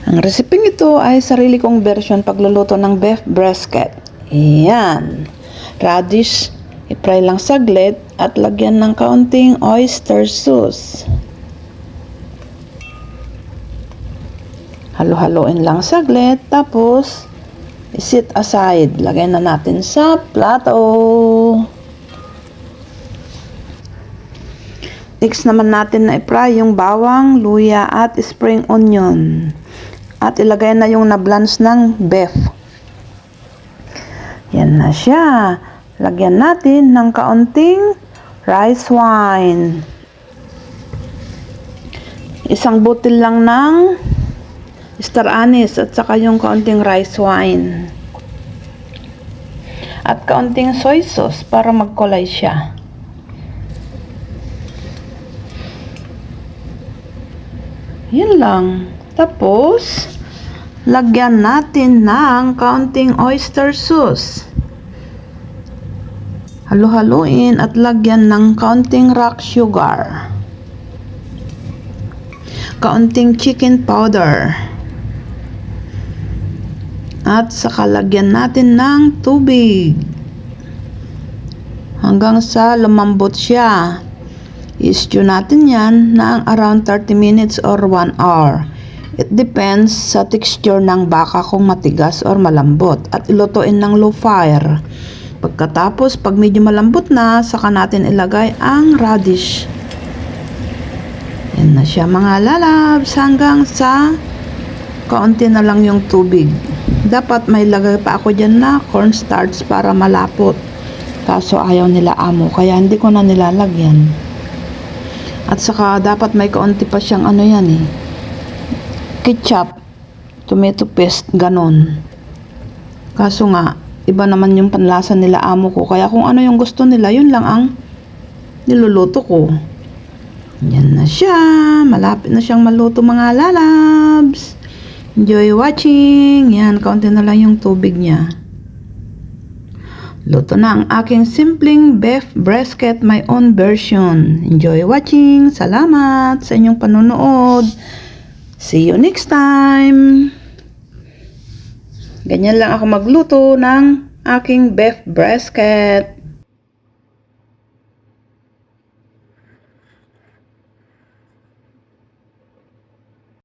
Ang reseping ito ay sarili kong version pagluluto ng beef brisket. Ayan. Radish, i-fry lang saglit at lagyan ng kaunting oyster sauce. Halo-haloin lang saglit, tapos i-set aside. Lagyan na natin sa plato. Next naman natin na i-fry yung bawang, luya at spring onion. At ilagay na yung na-blanch ng beef. Yan na siya. Lagyan natin ng kaunting rice wine. Isang butil lang ng star anise at saka yung kaunting rice wine. At kaunting soy sauce para magkulay siya. Yan lang. Tapos, lagyan natin ng kaunting oyster sauce. Halo-haluin at lagyan ng kaunting rock sugar. Kaunting chicken powder. At saka lagyan natin ng tubig. Hanggang sa lumambot siya. I-stew natin yan ng around 30 minutes or 1 hour. It depends sa texture ng baka kung matigas or malambot. At ilutuin ng low fire. Pagkatapos, pag medyo malambot na, saka natin ilagay ang radish. Yan na siya mga lalabs. Hanggang sa kaunti na lang yung tubig. Dapat may lagay pa ako dyan na cornstarch para malapot. Kaso ayaw nila amo, kaya hindi ko na nilalagyan. At saka dapat may kaunti pa siyang ano yan eh. Ketchup, tomato paste, ganon. Kaso nga, iba naman yung panlasa nila amo ko. Kaya kung ano yung gusto nila, yun lang ang niluluto ko. Yan na siya. Malapit na siyang maluto mga lalabs. Enjoy watching. Yan, kaunti na lang yung tubig niya. Luto na ang aking simpleng beef brisket, my own version. Enjoy watching. Salamat sa inyong panonood. See you next time. Ganyan lang ako magluto ng aking beef brisket.